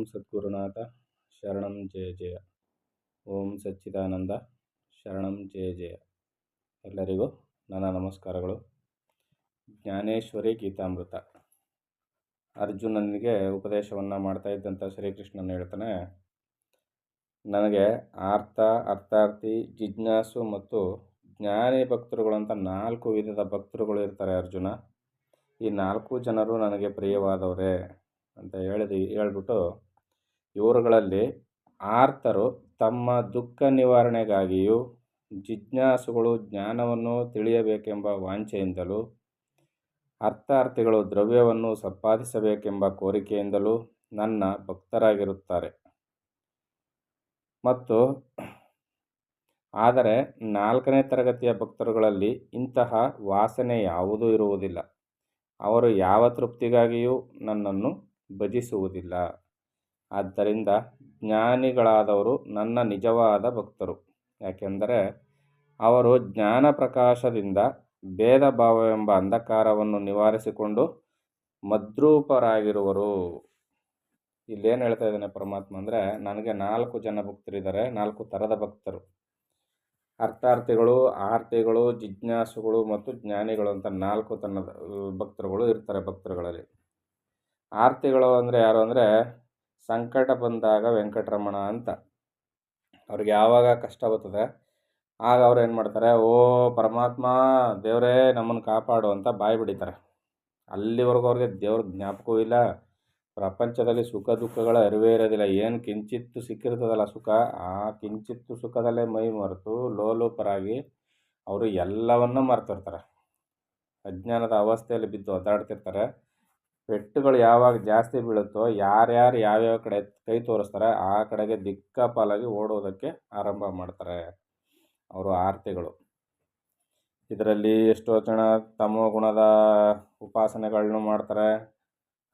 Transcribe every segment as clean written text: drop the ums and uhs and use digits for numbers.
ಸದ್ಗುರುನಾಥ ಶರಣಂ ಜಯ ಜಯ. ಓಂ ಸಚ್ಚಿದಾನಂದ ಶರಣಂ ಜಯ ಜಯ. ಎಲ್ಲರಿಗೂ ನನ್ನ ನಮಸ್ಕಾರಗಳು. ಜ್ಞಾನೇಶ್ವರಿ ಗೀತಾಮೃತ. ಅರ್ಜುನನಿಗೆ ಉಪದೇಶವನ್ನು ಮಾಡ್ತಾ ಇದ್ದಂಥ ಶ್ರೀಕೃಷ್ಣನ ಹೇಳ್ತಾನೆ, ನನಗೆ ಅರ್ಥಾರ್ಥಿ, ಜಿಜ್ಞಾಸು ಮತ್ತು ಜ್ಞಾನಿ ಭಕ್ತರುಗಳು ಅಂತ 4 ವಿಧದ ಭಕ್ತರುಗಳು ಇರ್ತಾರೆ ಅರ್ಜುನ. ಈ 4 ಜನರು ನನಗೆ ಪ್ರಿಯವಾದವರೇ ಅಂತ ಹೇಳ್ಬಿಟ್ಟು, ಇವರುಗಳಲ್ಲಿ ಆರ್ತರು ತಮ್ಮ ದುಃಖ ನಿವಾರಣೆಗಾಗಿಯೂ, ಜಿಜ್ಞಾಸುಗಳು ಜ್ಞಾನವನ್ನು ತಿಳಿಯಬೇಕೆಂಬ ವಾಂಛೆಯಿಂದಲೂ, ಅರ್ಥಾರ್ಥಿಗಳು ದ್ರವ್ಯವನ್ನು ಸಂಪಾದಿಸಬೇಕೆಂಬ ಕೋರಿಕೆಯಿಂದಲೂ ನನ್ನ ಭಕ್ತರಾಗಿರುತ್ತಾರೆ. ಮತ್ತು ಆದರೆ 4ನೇ ತರಗತಿಯ ಭಕ್ತರುಗಳಲ್ಲಿ ಇಂತಹ ವಾಸನೆ ಯಾವುದೂ ಇರುವುದಿಲ್ಲ. ಅವರು ಯಾವ ತೃಪ್ತಿಗಾಗಿಯೂ ನನ್ನನ್ನು ಭಜಿಸುವುದಿಲ್ಲ. ಆದ್ದರಿಂದ ಜ್ಞಾನಿಗಳಾದವರು ನನ್ನ ನಿಜವಾದ ಭಕ್ತರು. ಯಾಕೆಂದರೆ ಅವರು ಜ್ಞಾನ ಪ್ರಕಾಶದಿಂದ ಭೇದ ಭಾವವೆಂಬ ಅಂಧಕಾರವನ್ನು ನಿವಾರಿಸಿಕೊಂಡು ಮದ್ರೂಪರಾಗಿರುವರು. ಇಲ್ಲೇನು ಹೇಳ್ತಾ ಇದ್ದಾನೆ ಪರಮಾತ್ಮ ಅಂದರೆ, ನನಗೆ 4 ಜನ ಭಕ್ತರಿದ್ದಾರೆ, 4 ಥರದ ಭಕ್ತರು. ಅರ್ಥಾರ್ಥಿಗಳು, ಆರ್ತಿಗಳು, ಜಿಜ್ಞಾಸುಗಳು ಮತ್ತು ಜ್ಞಾನಿಗಳು ಅಂತ 4 ತನ್ನದ ಭಕ್ತರುಗಳು ಇರ್ತಾರೆ ಭಕ್ತರುಗಳಲ್ಲಿ. ಆರ್ತಿಗಳು ಅಂದರೆ ಯಾರು ಅಂದರೆ, ಸಂಕಟ ಬಂದಾಗ ವೆಂಕಟರಮಣ ಅಂತ. ಅವ್ರಿಗೆ ಯಾವಾಗ ಕಷ್ಟ ಬರ್ತದೆ ಆಗ ಅವ್ರು ಏನು ಮಾಡ್ತಾರೆ, ಓ ಪರಮಾತ್ಮ ದೇವರೇ ನಮ್ಮನ್ನು ಕಾಪಾಡು ಅಂತ ಬಾಯಿ ಬಿಡಿತಾರೆ. ಅಲ್ಲಿವರೆಗೂ ಅವ್ರಿಗೆ ದೇವ್ರ ಜ್ಞಾಪಕವೂ ಇಲ್ಲ, ಪ್ರಪಂಚದಲ್ಲಿ ಸುಖ ದುಃಖಗಳ ಅರಿವೇ ಇರೋದಿಲ್ಲ. ಏನು ಕಿಂಚಿತ್ತು ಸಿಕ್ಕಿರ್ತದಲ್ಲ ಸುಖ, ಆ ಕಿಂಚಿತ್ತು ಸುಖದಲ್ಲೇ ಮೈ ಮರೆತು ಲೋಲುಪರಾಗಿ ಅವರು ಎಲ್ಲವನ್ನೂ ಮರ್ತಿರ್ತಾರೆ. ಅಜ್ಞಾನದ ಅವಸ್ಥೆಯಲ್ಲಿ ಬಿದ್ದು ಒದ್ದಾಡ್ತಿರ್ತಾರೆ. ಪೆಟ್ಟುಗಳು ಯಾವಾಗ ಜಾಸ್ತಿ ಬೀಳುತ್ತೋ, ಯಾರ್ಯಾರು ಯಾವ್ಯಾವ ಕಡೆ ಕೈ ತೋರಿಸ್ತಾರೆ ಆ ಕಡೆಗೆ ದಿಕ್ಕಾಪಾಲಾಗಿ ಓಡೋದಕ್ಕೆ ಆರಂಭ ಮಾಡ್ತಾರೆ ಅವರು ಆರ್ತಿಗಳು. ಇದರಲ್ಲಿ ಎಷ್ಟೋ ಜನ ತಮೋ ಗುಣದ ಉಪಾಸನೆಗಳನ್ನೂ ಮಾಡ್ತಾರೆ,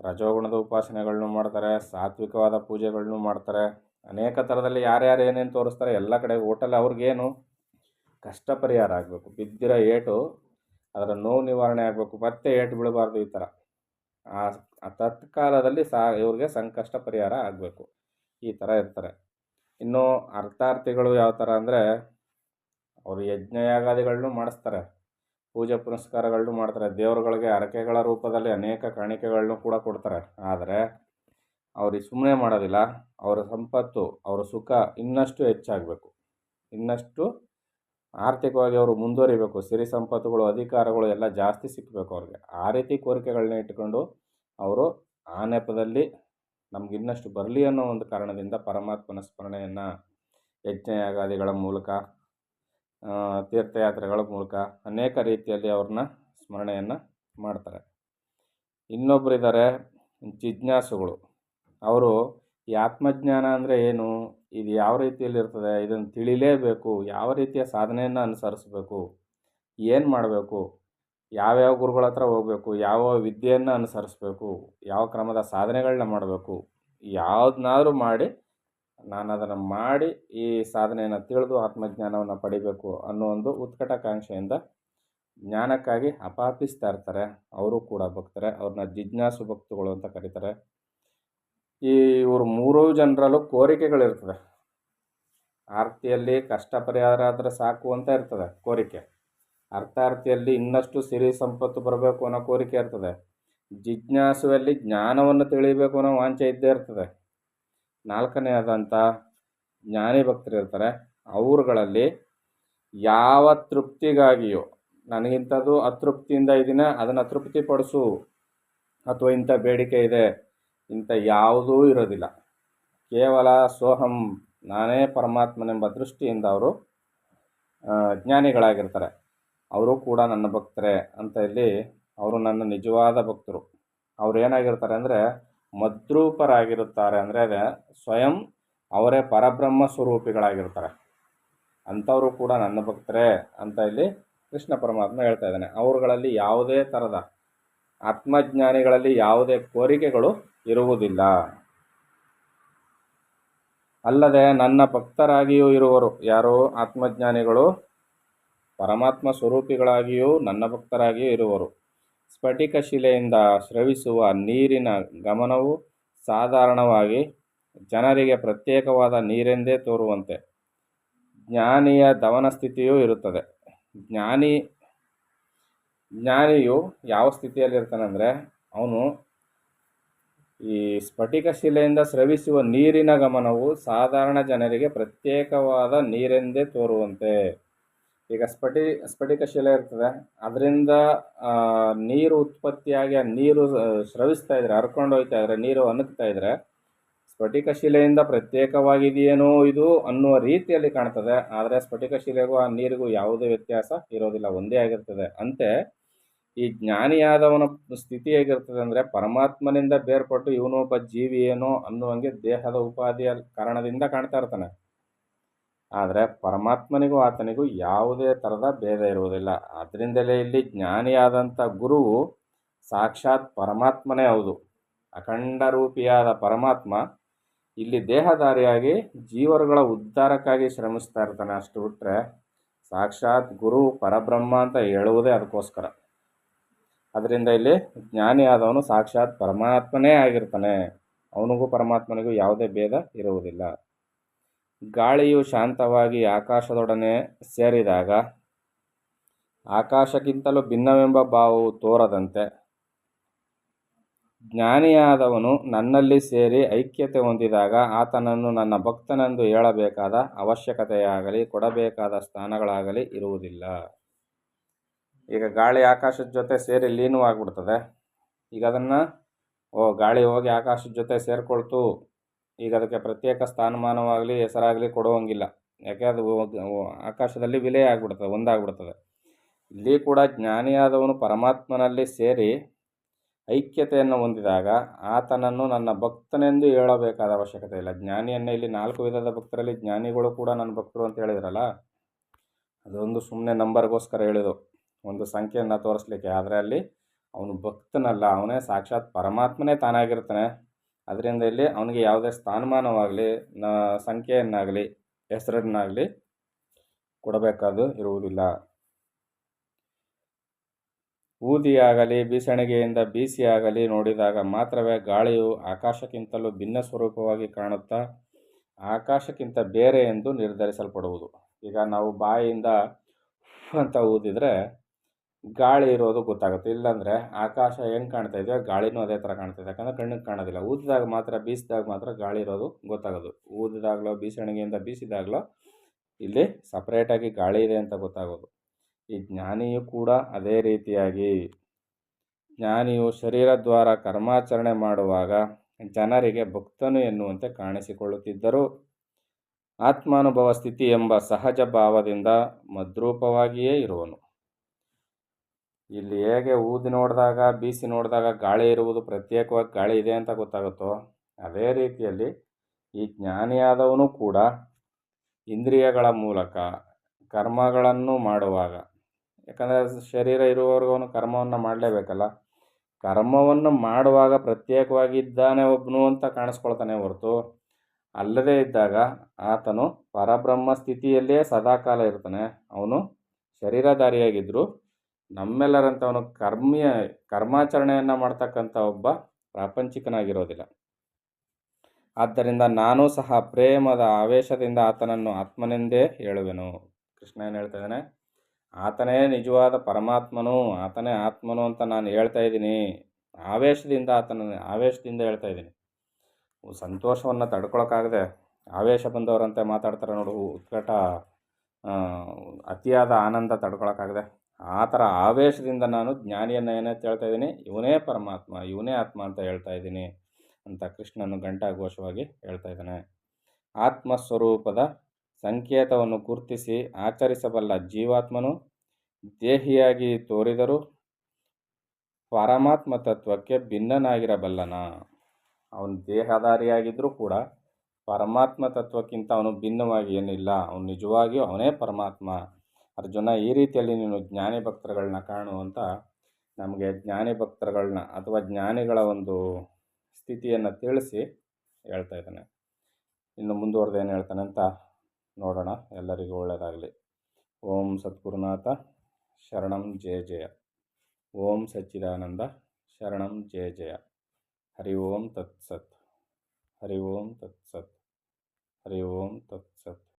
ರಜೋಗುಣದ ಉಪಾಸನೆಗಳನ್ನೂ ಮಾಡ್ತಾರೆ, ಸಾತ್ವಿಕವಾದ ಪೂಜೆಗಳನ್ನೂ ಮಾಡ್ತಾರೆ. ಅನೇಕ ಥರದಲ್ಲಿ ಯಾರ್ಯಾರು ಏನೇನು ತೋರಿಸ್ತಾರೆ ಎಲ್ಲ ಕಡೆ ಒಟ್ಟಲ್ಲಿ ಅವ್ರಿಗೇನು ಕಷ್ಟ ಪರಿಹಾರ ಆಗಬೇಕು, ಬಿದ್ದಿರೋ ಏಟು ಅದರ ನೋವು ನಿವಾರಣೆ ಆಗಬೇಕು, ಮತ್ತೆ ಏಟು ಬೀಳಬಾರ್ದು. ಈ ಥರ ಆ ತತ್ಕಾಲದಲ್ಲಿ ಇವ್ರಿಗೆ ಸಂಕಷ್ಟ ಪರಿಹಾರ ಆಗಬೇಕು, ಈ ಥರ ಇರ್ತಾರೆ. ಇನ್ನು ಅರ್ಥಾರ್ಥಿಗಳು ಯಾವ ಥರ ಅಂದರೆ, ಅವರು ಯಜ್ಞಯಾಗಾದಿಗಳನ್ನೂ ಮಾಡಿಸ್ತಾರೆ, ಪೂಜೆ ಪುನಸ್ಕಾರಗಳನ್ನೂ ಮಾಡ್ತಾರೆ, ದೇವರುಗಳಿಗೆ ಹರಕೆಗಳ ರೂಪದಲ್ಲಿ ಅನೇಕ ಕಾಣಿಕೆಗಳನ್ನೂ ಕೂಡ ಕೊಡ್ತಾರೆ. ಆದರೆ ಅವ್ರಿಗೆ ಸುಮ್ಮನೆ ಮಾಡೋದಿಲ್ಲ. ಅವರ ಸಂಪತ್ತು, ಅವರ ಸುಖ ಇನ್ನಷ್ಟು ಹೆಚ್ಚಾಗಬೇಕು, ಇನ್ನಷ್ಟು ಆರ್ಥಿಕವಾಗಿ ಅವರು ಮುಂದುವರಿಬೇಕು, ಸಿರಿ ಸಂಪತ್ತುಗಳು, ಅಧಿಕಾರಗಳು ಎಲ್ಲ ಜಾಸ್ತಿ ಸಿಕ್ಕಬೇಕು ಅವ್ರಿಗೆ. ಆ ರೀತಿ ಕೋರಿಕೆಗಳನ್ನ ಇಟ್ಟುಕೊಂಡು ಅವರು ಆ ನೆಪದಲ್ಲಿ ನಮ್ಗೆ ಇನ್ನಷ್ಟು ಬರಲಿ ಅನ್ನೋ ಒಂದು ಕಾರಣದಿಂದ ಪರಮಾತ್ಮನ ಸ್ಮರಣೆಯನ್ನು ಯಜ್ಞಯಾಗಾದಿಗಳ ಮೂಲಕ, ತೀರ್ಥಯಾತ್ರೆಗಳ ಮೂಲಕ ಅನೇಕ ರೀತಿಯಲ್ಲಿ ಅವ್ರನ್ನ ಸ್ಮರಣೆಯನ್ನು ಮಾಡ್ತಾರೆ. ಇನ್ನೊಬ್ಬರಿದ್ದಾರೆ ಜಿಜ್ಞಾಸುಗಳು. ಅವರು ಈ ಆತ್ಮಜ್ಞಾನ ಅಂದರೆ ಏನು, ಇದು ಯಾವ ರೀತಿಯಲ್ಲಿ ಇರ್ತದೆ, ಇದನ್ನು ತಿಳಿಲೇಬೇಕು, ಯಾವ ರೀತಿಯ ಸಾಧನೆಯನ್ನು ಅನುಸರಿಸಬೇಕು, ಏನು ಮಾಡಬೇಕು, ಯಾವ್ಯಾವ ಗುರುಗಳ ಹತ್ರ ಹೋಗಬೇಕು, ಯಾವ ವಿದ್ಯೆಯನ್ನು ಅನುಸರಿಸಬೇಕು, ಯಾವ ಕ್ರಮದ ಸಾಧನೆಗಳನ್ನ ಮಾಡಬೇಕು, ಯಾವುದನ್ನಾದರೂ ಮಾಡಿ ನಾನು ಅದನ್ನು ಮಾಡಿ ಈ ಸಾಧನೆಯನ್ನು ತಿಳಿದು ಆತ್ಮಜ್ಞಾನವನ್ನು ಪಡಿಬೇಕು ಅನ್ನೋ ಒಂದು ಉತ್ಕಟಾಕಾಂಕ್ಷೆಯಿಂದ ಜ್ಞಾನಕ್ಕಾಗಿ ಅಪಾಪಿಸ್ತಾ ಇರ್ತಾರೆ. ಅವರು ಕೂಡ ಭಕ್ತರೆ. ಅವ್ರನ್ನ ಜಿಜ್ಞಾಸು ಭಕ್ತಗಳು ಅಂತ ಕರೀತಾರೆ. ಇವರು 3 ಜನರಲ್ಲೂ ಕೋರಿಕೆಗಳಿರ್ತದೆ. ಆರ್ತಿಯಲ್ಲಿ ಕಷ್ಟ ಪರಿಹಾರ ಆದರೆ ಸಾಕು ಅಂತ ಇರ್ತದೆ ಕೋರಿಕೆ. ಅರ್ಥಾರ್ಥಿಯಲ್ಲಿ ಇನ್ನಷ್ಟು ಸಿರಿ ಸಂಪತ್ತು ಬರಬೇಕು ಅನ್ನೋ ಕೋರಿಕೆ ಇರ್ತದೆ. ಜಿಜ್ಞಾಸುವಲ್ಲಿ ಜ್ಞಾನವನ್ನು ತಿಳಿಯಬೇಕು ಅನ್ನೋ ವಾಂಛೆ ಇದ್ದೇ ಇರ್ತದೆ. 4ನೇ ಆದಂಥ ಜ್ಞಾನಿ ಭಕ್ತರು ಇರ್ತಾರೆ. ಅವ್ರುಗಳಲ್ಲಿ ಯಾವ ತೃಪ್ತಿಗಾಗಿಯೋ, ನನಗಿಂಥದ್ದು ಅತೃಪ್ತಿಯಿಂದ ಇದೀನ ಅದನ್ನು ತೃಪ್ತಿಪಡಿಸು, ಅಥವಾ ಇಂಥ ಬೇಡಿಕೆ ಇದೆ, ಇಂಥ ಯಾವುದೂ ಇರೋದಿಲ್ಲ. ಕೇವಲ ಸೋಹಂ, ನಾನೇ ಪರಮಾತ್ಮನೆಂಬ ದೃಷ್ಟಿಯಿಂದ ಅವರು ಜ್ಞಾನಿಗಳಾಗಿರ್ತಾರೆ. ಅವರು ಕೂಡ ನನ್ನ ಭಕ್ತರೇ ಅಂತ ಇಲ್ಲಿ ಅವರು ನನ್ನ ನಿಜವಾದ ಭಕ್ತರು. ಅವ್ರು ಏನಾಗಿರ್ತಾರೆ ಅಂದರೆ ಮದ್ರೂಪರಾಗಿರುತ್ತಾರೆ. ಅಂದರೆ ಸ್ವಯಂ ಅವರೇ ಪರಬ್ರಹ್ಮ ಸ್ವರೂಪಿಗಳಾಗಿರ್ತಾರೆ. ಅಂಥವರು ಕೂಡ ನನ್ನ ಭಕ್ತರೇ ಅಂತ ಇಲ್ಲಿ ಕೃಷ್ಣ ಪರಮಾತ್ಮ ಹೇಳ್ತಾ ಇದ್ದಾನೆ. ಅವರುಗಳಲ್ಲಿ ಯಾವುದೇ ಥರದ ಆತ್ಮಜ್ಞಾನಿಗಳಲ್ಲಿ ಯಾವುದೇ ಕೋರಿಕೆಗಳು ಇರುವುದಿಲ್ಲ. ಅಲ್ಲದೆ ನನ್ನ ಭಕ್ತರಾಗಿಯೂ ಇರುವರು. ಯಾರು? ಆತ್ಮಜ್ಞಾನಿಗಳು ಪರಮಾತ್ಮ ಸ್ವರೂಪಿಗಳಾಗಿಯೂ ನನ್ನ ಭಕ್ತರಾಗಿಯೂ ಇರುವರು. ಸ್ಫಟಿಕ ಶಿಲೆಯಿಂದ ಸ್ರವಿಸುವ ನೀರಿನ ಗಮನವು ಸಾಧಾರಣವಾಗಿ ಜನರಿಗೆ ಪ್ರತ್ಯೇಕವಾದ ನೀರೆಂದೇ ತೋರುವಂತೆ ಜ್ಞಾನಿಯ ದವನ ಸ್ಥಿತಿಯೂ ಇರುತ್ತದೆ. ಜ್ಞಾನಿಯು ಯಾವ ಸ್ಥಿತಿಯಲ್ಲಿರ್ತಾನೆಂದರೆ, ಅವನು ಈ ಸ್ಫಟಿಕ ಶಿಲೆಯಿಂದ ಸ್ರವಿಸುವ ನೀರಿನ ಗಮನವು ಸಾಧಾರಣ ಜನರಿಗೆ ಪ್ರತ್ಯೇಕವಾದ ನೀರೆಂದೇ ತೋರುವಂತೆ. ಈಗ ಸ್ಫಟಿಕ ಶಿಲೆ ಇರ್ತದೆ, ಅದರಿಂದ ನೀರು ಉತ್ಪತ್ತಿಯಾಗಿ ಆ ನೀರು ಸ್ರವಿಸ್ತಾ ಇದ್ರೆ, ಹರ್ಕೊಂಡು ಹೋಗ್ತಾ ಇದ್ರೆ, ನೀರು ಅಣುಕ್ತಾ ಇದ್ರೆ ಸ್ಫಟಿಕ ಶಿಲೆಯಿಂದ ಪ್ರತ್ಯೇಕವಾಗಿದೆಯೇನೋ ಇದು ಅನ್ನುವ ರೀತಿಯಲ್ಲಿ ಕಾಣ್ತದೆ. ಆದರೆ ಸ್ಫಟಿಕ ಶಿಲೆಗೂ ಆ ನೀರಿಗೂ ಯಾವುದೇ ವ್ಯತ್ಯಾಸ ಇರೋದಿಲ್ಲ, ಒಂದೇ ಆಗಿರ್ತದೆ. ಅಂತೆ ಈ ಜ್ಞಾನಿಯಾದವನ ಸ್ಥಿತಿ ಹೇಗಿರ್ತದೆ ಅಂದರೆ, ಪರಮಾತ್ಮನಿಂದ ಬೇರ್ಪಟ್ಟು ಇವನೊಬ್ಬ ಜೀವಿ ಏನೋ ಅನ್ನುವಂಗೆ ದೇಹದ ಉಪಾಧಿಯ ಕಾರಣದಿಂದ ಕಾಣ್ತಾ ಇರ್ತಾನೆ. ಆದರೆ ಪರಮಾತ್ಮನಿಗೂ ಆತನಿಗೂ ಯಾವುದೇ ಥರದ ಭೇದ ಇರುವುದಿಲ್ಲ. ಅದರಿಂದಲೇ ಇಲ್ಲಿ ಜ್ಞಾನಿಯಾದಂಥ ಗುರುವು ಸಾಕ್ಷಾತ್ ಪರಮಾತ್ಮನೇ ಹೌದು. ಅಖಂಡ ರೂಪಿಯಾದ ಪರಮಾತ್ಮ ಇಲ್ಲಿ ದೇಹಧಾರಿಯಾಗಿ ಜೀವರುಗಳ ಉದ್ಧಾರಕ್ಕಾಗಿ ಶ್ರಮಿಸ್ತಾ ಇರ್ತಾನೆ. ಅಷ್ಟು ಬಿಟ್ಟರೆ ಸಾಕ್ಷಾತ್ ಗುರು ಪರಬ್ರಹ್ಮ ಅಂತ ಹೇಳುವುದೇ ಅದಕ್ಕೋಸ್ಕರ. ಅದರಿಂದ ಇಲ್ಲಿ ಜ್ಞಾನಿಯಾದವನು ಸಾಕ್ಷಾತ್ ಪರಮಾತ್ಮನೇ ಆಗಿರ್ತಾನೆ. ಅವನಿಗೂ ಪರಮಾತ್ಮನಿಗೂ ಯಾವುದೇ ಭೇದ ಇರುವುದಿಲ್ಲ. ಗಾಳಿಯು ಶಾಂತವಾಗಿ ಆಕಾಶದೊಡನೆ ಸೇರಿದಾಗ ಆಕಾಶಕ್ಕಿಂತಲೂ ಭಿನ್ನವೆಂಬ ಭಾವವು ತೋರದಂತೆ ಜ್ಞಾನಿಯಾದವನು ನನ್ನಲ್ಲಿ ಸೇರಿ ಐಕ್ಯತೆ ಹೊಂದಿದಾಗ ಆತನನ್ನು ನನ್ನ ಭಕ್ತನೆಂದು ಹೇಳಬೇಕಾದ ಅವಶ್ಯಕತೆಯಾಗಲಿ ಕೊಡಬೇಕಾದ ಸ್ಥಾನಗಳಾಗಲಿ ಇರುವುದಿಲ್ಲ. ಈಗ ಗಾಳಿ ಆಕಾಶದ ಜೊತೆ ಸೇರಿ ಲೀನವಾಗಿಬಿಡ್ತದೆ. ಈಗ ಅದನ್ನು ಗಾಳಿ ಹೋಗಿ ಆಕಾಶದ ಜೊತೆ ಸೇರಿಕೊಳ್ತು, ಈಗ ಅದಕ್ಕೆ ಪ್ರತ್ಯೇಕ ಸ್ಥಾನಮಾನವಾಗಲಿ ಹೆಸರಾಗಲಿ ಕೊಡುವಂಗಿಲ್ಲ. ಯಾಕೆ ಅದು ಆಕಾಶದಲ್ಲಿ ವಿಲಯ ಆಗಿಬಿಡ್ತದೆ, ಒಂದಾಗ್ಬಿಡ್ತದೆ. ಇಲ್ಲಿ ಕೂಡ ಜ್ಞಾನಿಯಾದವನು ಪರಮಾತ್ಮನಲ್ಲಿ ಸೇರಿ ಐಕ್ಯತೆಯನ್ನು ಹೊಂದಿದಾಗ ಆತನನ್ನು ನನ್ನ ಭಕ್ತನೆಂದು ಹೇಳಬೇಕಾದ ಅವಶ್ಯಕತೆ ಇಲ್ಲ. ಜ್ಞಾನಿಯನ್ನು ಇಲ್ಲಿ 4 ವಿಧದ ಭಕ್ತರಲ್ಲಿ ಜ್ಞಾನಿಗಳು ಕೂಡ ನನ್ನ ಭಕ್ತರು ಅಂತ ಹೇಳಿದ್ರಲ್ಲ, ಅದೊಂದು ಸುಮ್ಮನೆ ನಂಬರ್ಗೋಸ್ಕರ ಹೇಳಿದು, ಒಂದು ಸಂಖ್ಯೆಯನ್ನು ತೋರಿಸ್ಲಿಕ್ಕೆ. ಆದರೆ ಅಲ್ಲಿ ಅವನು ಭಕ್ತನಲ್ಲ, ಅವನೇ ಸಾಕ್ಷಾತ್ ಪರಮಾತ್ಮನೇ ತಾನಾಗಿರ್ತಾನೆ. ಅದರಿಂದ ಇಲ್ಲಿ ಅವನಿಗೆ ಯಾವುದೇ ಸ್ಥಾನಮಾನವಾಗಲಿ ಸಂಖ್ಯೆಯನ್ನಾಗಲಿ ಹೆಸರನ್ನಾಗಲಿ ಕೊಡಬೇಕಾದ್ದು ಇರುವುದಿಲ್ಲ. ಊದಿಯಾಗಲಿ ಬೀಸಣಿಗೆಯಿಂದ ಬೀಸಿಯಾಗಲಿ ನೋಡಿದಾಗ ಮಾತ್ರವೇ ಗಾಳಿಯು ಆಕಾಶಕ್ಕಿಂತಲೂ ಭಿನ್ನ ಸ್ವರೂಪವಾಗಿ ಕಾಣುತ್ತಾ ಆಕಾಶಕ್ಕಿಂತ ಬೇರೆ ಎಂದು ನಿರ್ಧರಿಸಲ್ಪಡುವುದು. ಈಗ ನಾವು ಬಾಯಿಯಿಂದ ಅಂತ ಊದಿದರೆ ಗಾಳಿ ಇರೋದು ಗೊತ್ತಾಗುತ್ತೆ. ಇಲ್ಲಾಂದರೆ ಆಕಾಶ ಹೆಂಗೆ ಕಾಣ್ತಾ ಇದೆಯೋ ಗಾಳಿನೂ ಅದೇ ಥರ ಕಾಣ್ತಿದೆ, ಯಾಕಂದರೆ ಕಣ್ಣಿಗೆ ಕಾಣೋದಿಲ್ಲ. ಊದಿದಾಗ ಮಾತ್ರ, ಬೀಸಿದಾಗ ಮಾತ್ರ ಗಾಳಿ ಇರೋದು ಗೊತ್ತಾಗೋದು. ಊದಿದಾಗಲೋ ಬೀಸಣಿಗೆಯಿಂದ ಬೀಸಿದಾಗಲೋ ಇಲ್ಲಿ ಸಪ್ರೇಟಾಗಿ ಗಾಳಿ ಇದೆ ಅಂತ ಗೊತ್ತಾಗೋದು. ಈ ಜ್ಞಾನಿಯು ಕೂಡ ಅದೇ ರೀತಿಯಾಗಿ ಜ್ಞಾನಿಯು ಶರೀರದ್ವಾರ ಕರ್ಮಾಚರಣೆ ಮಾಡುವಾಗ ಜನರಿಗೆ ಭಕ್ತನು ಎನ್ನುವಂತೆ ಕಾಣಿಸಿಕೊಳ್ಳುತ್ತಿದ್ದರೂ ಆತ್ಮಾನುಭವ ಸ್ಥಿತಿ ಎಂಬ ಸಹಜ ಭಾವದಿಂದ ಮದ್ರೂಪವಾಗಿಯೇ ಇರುವನು. ಇಲ್ಲಿ ಹೇಗೆ ಊದಿ ನೋಡಿದಾಗ ಬೀಸಿ ನೋಡಿದಾಗ ಗಾಳಿ ಇರುವುದು ಪ್ರತ್ಯೇಕವಾಗಿ ಗಾಳಿ ಇದೆ ಅಂತ ಗೊತ್ತಾಗುತ್ತೋ, ಅದೇ ರೀತಿಯಲ್ಲಿ ಈ ಜ್ಞಾನಿಯಾದವನು ಕೂಡ ಇಂದ್ರಿಯಗಳ ಮೂಲಕ ಕರ್ಮಗಳನ್ನು ಮಾಡುವಾಗ, ಯಾಕಂದರೆ ಶರೀರ ಇರುವವರೆಗೂ ಅವನು ಕರ್ಮವನ್ನು ಮಾಡಲೇಬೇಕಲ್ಲ, ಕರ್ಮವನ್ನು ಮಾಡುವಾಗ ಪ್ರತ್ಯೇಕವಾಗಿದ್ದಾನೆ ಒಬ್ಬನು ಅಂತ ಕಾಣಿಸ್ಕೊಳ್ತಾನೆ ಹೊರತು, ಅಲ್ಲದೇ ಇದ್ದಾಗ ಆತನು ಪರಬ್ರಹ್ಮ ಸ್ಥಿತಿಯಲ್ಲೇ ಸದಾಕಾಲ ಇರ್ತಾನೆ. ಅವನು ಶರೀರಧಾರಿಯಾಗಿದ್ದರೂ ನಮ್ಮೆಲ್ಲರಂಥವನು ಕರ್ಮಾಚರಣೆಯನ್ನು ಮಾಡ್ತಕ್ಕಂಥ ಒಬ್ಬ ಪ್ರಾಪಂಚಿಕನಾಗಿರೋದಿಲ್ಲ. ಆದ್ದರಿಂದ ನಾನೂ ಸಹ ಪ್ರೇಮದ ಆವೇಶದಿಂದ ಆತನನ್ನು ಆತ್ಮನೆಂದೇ ಹೇಳುವೆನು. ಕೃಷ್ಣ ಏನು ಹೇಳ್ತಾ ಇದ್ದಾನೆ? ಆತನೇ ನಿಜವಾದ ಪರಮಾತ್ಮನು, ಆತನೇ ಆತ್ಮನು ಅಂತ ನಾನು ಹೇಳ್ತಾ ಇದ್ದೀನಿ. ಆವೇಶದಿಂದ ಹೇಳ್ತಾ ಇದ್ದೀನಿ. ಸಂತೋಷವನ್ನು ತಡ್ಕೊಳಕ್ಕಾಗದೆ ಆವೇಶ ಬಂದವರಂತೆ ಮಾತಾಡ್ತಾರೆ ನೋಡು, ಉತ್ಕಟ ಅತಿಯಾದ ಆನಂದ ತಡ್ಕೊಳಕ್ಕಾಗದೆ ಆ ಥರ ಆವೇಶದಿಂದ ನಾನು ಜ್ಞಾನಿಯನ್ನು ಏನಂತ ಹೇಳ್ತಾ ಇದ್ದೀನಿ, ಇವನೇ ಪರಮಾತ್ಮ, ಇವನೇ ಆತ್ಮ ಅಂತ ಹೇಳ್ತಾ ಇದ್ದೀನಿ ಅಂತ ಕೃಷ್ಣನು ಘಂಟಾಘೋಷವಾಗಿ ಹೇಳ್ತಾ ಇದ್ದಾನೆ. ಆತ್ಮಸ್ವರೂಪದ ಸಂಕೇತವನ್ನು ಗುರುತಿಸಿ ಆಚರಿಸಬಲ್ಲ ಜೀವಾತ್ಮನು ದೇಹಿಯಾಗಿ ತೋರಿದರೂ ಪರಮಾತ್ಮ ತತ್ವಕ್ಕೆ ಭಿನ್ನನಾಗಿರಬಲ್ಲನ. ಅವನು ದೇಹಧಾರಿಯಾಗಿದ್ದರೂ ಕೂಡ ಪರಮಾತ್ಮ ತತ್ವಕ್ಕಿಂತ ಅವನು ಭಿನ್ನವಾಗಿ ಏನಿಲ್ಲ. ಅವನು ನಿಜವಾಗಿಯೂ ಅವನೇ ಪರಮಾತ್ಮ. ಅರ್ಜುನ, ಈ ರೀತಿಯಲ್ಲಿ ನೀನು ಜ್ಞಾನಿ ಭಕ್ತರುಗಳನ್ನ ಕಾಣು ಅಂತ ನಮಗೆ ಜ್ಞಾನಿ ಭಕ್ತರುಗಳನ್ನ ಅಥವಾ ಜ್ಞಾನಿಗಳ ಒಂದು ಸ್ಥಿತಿಯನ್ನು ತಿಳಿಸಿ ಹೇಳ್ತಾ ಇದ್ದಾನೆ. ಇನ್ನು ಮುಂದುವರೆದು ಏನು ಹೇಳ್ತಾನೆ ಅಂತ ನೋಡೋಣ. ಎಲ್ಲರಿಗೂ ಒಳ್ಳೆಯದಾಗಲಿ. ಓಂ ಸದ್ಗುರುನಾಥ ಶರಣಂ ಜಯ ಜಯ. ಓಂ ಸಚ್ಚಿದಾನಂದ ಶರಣಂ ಜಯ ಜಯ. ಹರಿ ಓಂ ತತ್ಸತ್. ಹರಿ ಓಂ ತತ್ಸತ್. ಹರಿ ಓಂ ತತ್ಸತ್.